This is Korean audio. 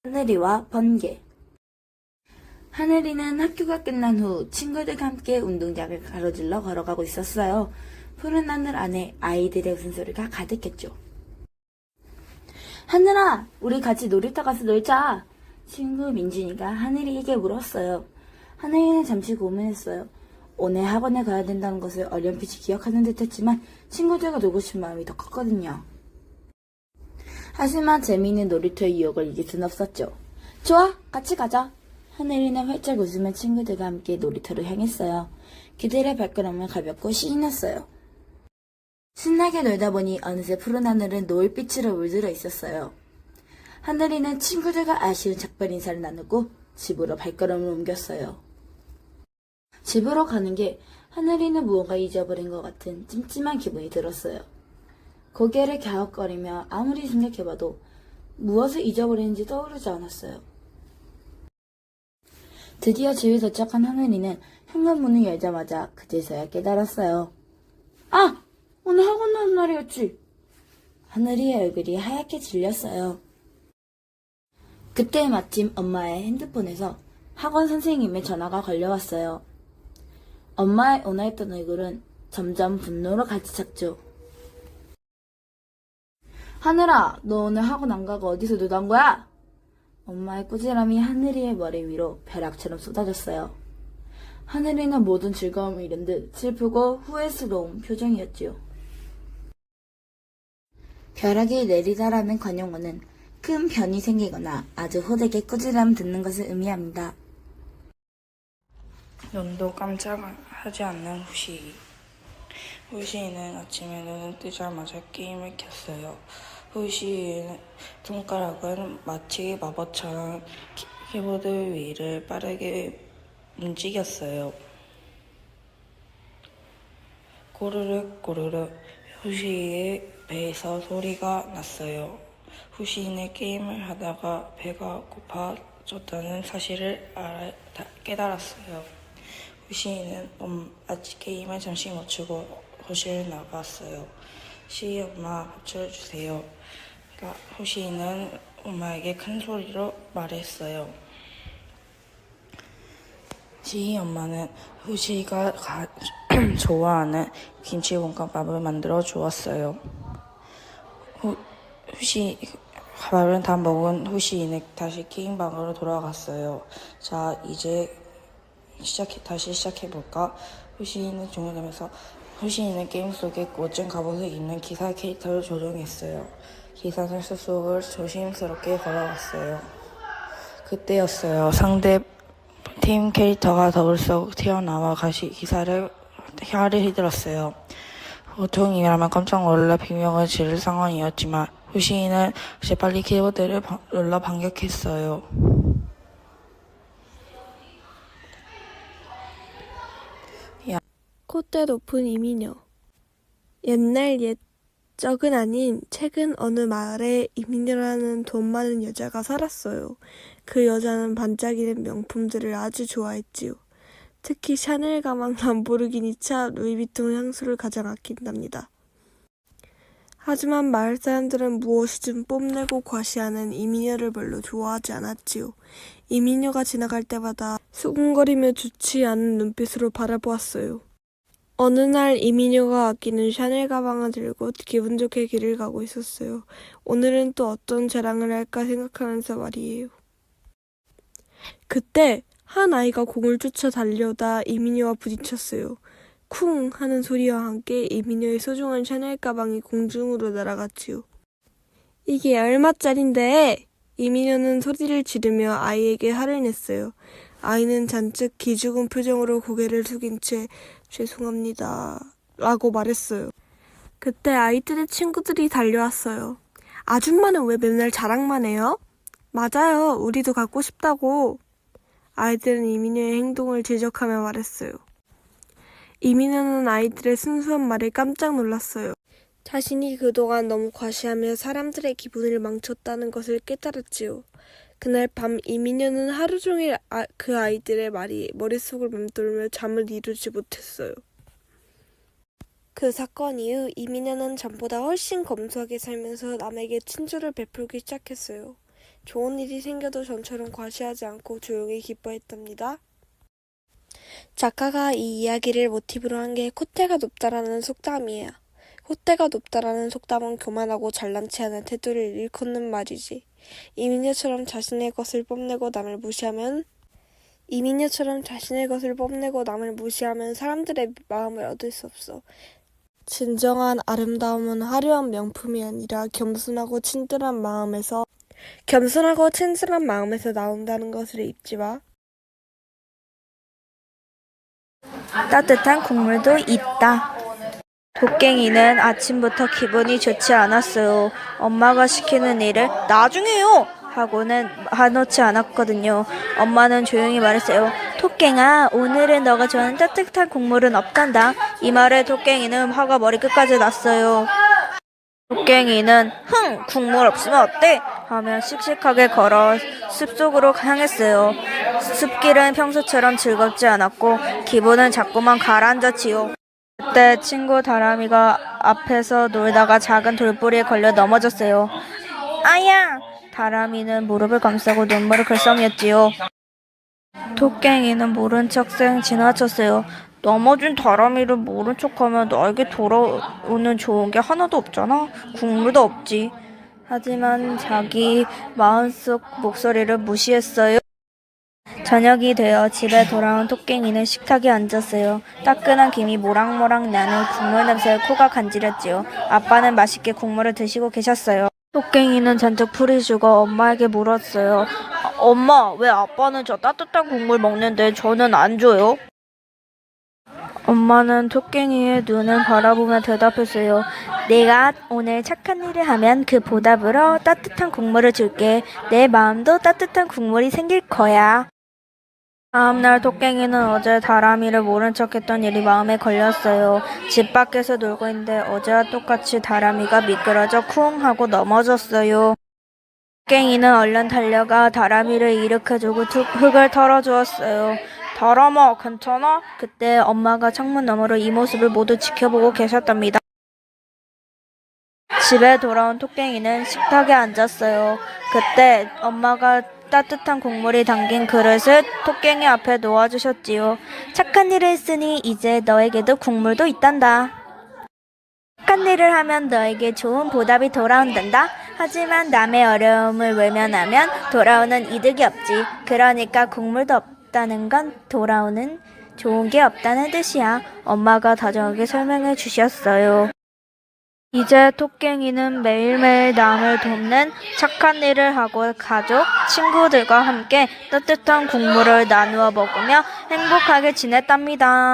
하늘이와 번개. 하늘이는 학교가 끝난 후 친구들과 함께 운동장을 가로질러 걸어가고 있었어요. 푸른 하늘 안에 아이들의 웃음소리가 가득했죠. 하늘아, 우리 같이 놀이터 가서 놀자. 친구 민준이가 하늘이에게 물었어요. 하늘이는 잠시 고민했어요. 오늘 학원에 가야 된다는 것을 어렴풋이 기억하는 듯했지만 친구들과 놀고 싶은 마음이 더 컸거든요. 하지만 재미있는 놀이터의 유혹을 이길 순 없었죠. 좋아, 같이 가자. 하늘이는 활짝 웃으며 친구들과 함께 놀이터로 향했어요. 그들의 발걸음은 가볍고 신이 났어요. 신나게 놀다 보니 어느새 푸른 하늘은 노을빛으로 물들어 있었어요. 하늘이는 친구들과 아쉬운 작별 인사를 나누고 집으로 발걸음을 옮겼어요. 집으로 가는 게 하늘이는 무언가 잊어버린 것 같은 찜찜한 기분이 들었어요. 고개를 갸웃거리며 아무리 생각해봐도 무엇을 잊어버리는지 떠오르지 않았어요. 드디어 집에 도착한 하늘이는 현관문을 열자마자 그제서야 깨달았어요. 아! 오늘 학원 가는 날이었지. 하늘이의 얼굴이 하얗게 질렸어요. 그때 마침 엄마의 핸드폰에서 학원 선생님의 전화가 걸려왔어요. 엄마의 온화했던 얼굴은 점점 분노로 가득 찼죠. 하늘아, 너 오늘 학원 안 가고 어디서 놀던 거야? 엄마의 꾸지람이 하늘이의 머리 위로 벼락처럼 쏟아졌어요. 하늘이는 모든 즐거움을 잃은 듯 슬프고 후회스러운 표정이었지요. 벼락이 내리다라는 관용어는 큰 변이 생기거나 아주 호되게 꾸지람 듣는 것을 의미합니다. 눈도 깜짝하지 않는 후시. 후시는 아침에 눈을 뜨자마자 게임을 켰어요. 후시의 손가락은 마치 마법처럼 키보드 위를 빠르게 움직였어요. 꼬르륵 꼬르륵 후시의 배에서 소리가 났어요. 후시는 게임을 하다가 배가 고파졌다는 사실을 깨달았어요. 후시는 아직 게임을 잠시 멈추고 거실을 나갔어요. 시이 엄마 밥 차려주세요. 후시는 엄마에게 큰 소리로 말했어요. 시이 엄마는 후시가 좋아하는 김치볶음밥을 만들어 주었어요. 후시 밥을 다 먹은 후시는 다시 게임방으로 돌아갔어요. 자, 이제 다시 시작해볼까? 후시는 중얼대면서 후시는 게임 속에 멋진 갑옷을 입는 기사 캐릭터를 조종했어요. 기사는 숲속을 조심스럽게 걸어갔어요. 그때였어요. 상대 팀 캐릭터가 더블썩 튀어나와 기사를 혀를 휘둘렀어요. 보통이라면 깜짝 놀라 비명을 지를 상황이었지만 후시는 재빨리 키보드를 눌러 반격했어요. 콧대 높은 이민여. 옛날 옛적은 아닌 최근 어느 마을에 이민여라는 돈 많은 여자가 살았어요. 그 여자는 반짝이는 명품들을 아주 좋아했지요. 특히 샤넬 가방, 람보르기니 차, 루이비통 향수를 가장 아낀답니다. 하지만 마을 사람들은 무엇이든 뽐내고 과시하는 이민여를 별로 좋아하지 않았지요. 이민여가 지나갈 때마다 수군거리며 좋지 않은 눈빛으로 바라보았어요. 어느 날 이민여가 아끼는 샤넬 가방을 들고 기분 좋게 길을 가고 있었어요. 오늘은 또 어떤 자랑을 할까 생각하면서 말이에요. 그때 한 아이가 공을 쫓아 달려오다 이민여와 부딪혔어요. 쿵 하는 소리와 함께 이민여의 소중한 샤넬 가방이 공중으로 날아갔지요. 이게 얼마짜린데? 이민여는 소리를 지르며 아이에게 화를 냈어요. 아이는 잔뜩 기죽은 표정으로 고개를 숙인 채 죄송합니다 라고 말했어요. 그때 아이들의 친구들이 달려왔어요. 아줌마는 왜 맨날 자랑만 해요? 맞아요. 우리도 갖고 싶다고. 아이들은 이민여의 행동을 지적하며 말했어요. 이민여는 아이들의 순수한 말에 깜짝 놀랐어요. 자신이 그동안 너무 과시하며 사람들의 기분을 망쳤다는 것을 깨달았지요. 그날 밤 이민여는 하루 종일 그 아이들의 말이 머릿속을 맴돌며 잠을 이루지 못했어요. 그 사건 이후 이민여는 전보다 훨씬 검소하게 살면서 남에게 친절을 베풀기 시작했어요. 좋은 일이 생겨도 전처럼 과시하지 않고 조용히 기뻐했답니다. 작가가 이 이야기를 모티브로 한 게 콧대가 높다라는 속담이에요. 콧대가 높다라는 속담은 교만하고 잘난치 않은 태도를 일컫는 말이지. 이민여처럼 자신의 것을 뽐내고 남을 무시하면 사람들의 마음을 얻을 수 없어. 진정한 아름다움은 화려한 명품이 아니라 겸손하고 친절한 마음에서 나온다는 것을 잊지 마. 따뜻한 국물도 있다. 도깽이는 아침부터 기분이 좋지 않았어요. 엄마가 시키는 일을 나중에요! 하고는 하놓지 않았거든요. 엄마는 조용히 말했어요. 토깽아, 오늘은 너가 좋아하는 따뜻한 국물은 없단다. 이 말에 토깽이는 화가 머리끝까지 났어요. 도깽이는 국물 없으면 어때? 하며 씩씩하게 걸어 숲속으로 향했어요. 숲길은 평소처럼 즐겁지 않았고 기분은 자꾸만 가라앉았지요. 그때 친구 다람이가 앞에서 놀다가 작은 돌부리에 걸려 넘어졌어요. 아야! 다람이는 무릎을 감싸고 눈물을 글썽였지요. 토깽이는 모른 척 쌩 지나쳤어요. 넘어진 다람이를 모른 척하면 나에게 돌아오는 좋은 게 하나도 없잖아. 국물도 없지. 하지만 자기 마음속 목소리를 무시했어요. 저녁이 되어 집에 돌아온 토깽이는 식탁에 앉았어요. 따끈한 김이 모락모락 나는 국물 냄새에 코가 간지렸지요. 아빠는 맛있게 국물을 드시고 계셨어요. 토깽이는 잔뜩 풀이 죽어 엄마에게 물었어요. 엄마, 왜 아빠는 저 따뜻한 국물 먹는데 저는 안 줘요? 엄마는 토깽이의 눈을 바라보며 대답했어요. 내가 오늘 착한 일을 하면 그 보답으로 따뜻한 국물을 줄게. 내 마음도 따뜻한 국물이 생길 거야. 다음날 토깽이는 어제 다람이를 모른 척했던 일이 마음에 걸렸어요. 집 밖에서 놀고 있는데 어제와 똑같이 다람이가 미끄러져 쿵 하고 넘어졌어요. 토깽이는 얼른 달려가 다람이를 일으켜주고 흙을 털어주었어요. 다람아, 괜찮아? 그때 엄마가 창문 너머로 이 모습을 모두 지켜보고 계셨답니다. 집에 돌아온 토깽이는 식탁에 앉았어요. 그때 엄마가 따뜻한 국물이 담긴 그릇을 토깽이 앞에 놓아주셨지요. 착한 일을 했으니 이제 너에게도 국물도 있단다. 착한 일을 하면 너에게 좋은 보답이 돌아온단다. 하지만 남의 어려움을 외면하면 돌아오는 이득이 없지. 그러니까 국물도 없다는 건 돌아오는 좋은 게 없다는 뜻이야. 엄마가 다정하게 설명해 주셨어요. 이제 토깽이는 매일매일 남을 돕는 착한 일을 하고 가족, 친구들과 함께 따뜻한 국물을 나누어 먹으며 행복하게 지냈답니다.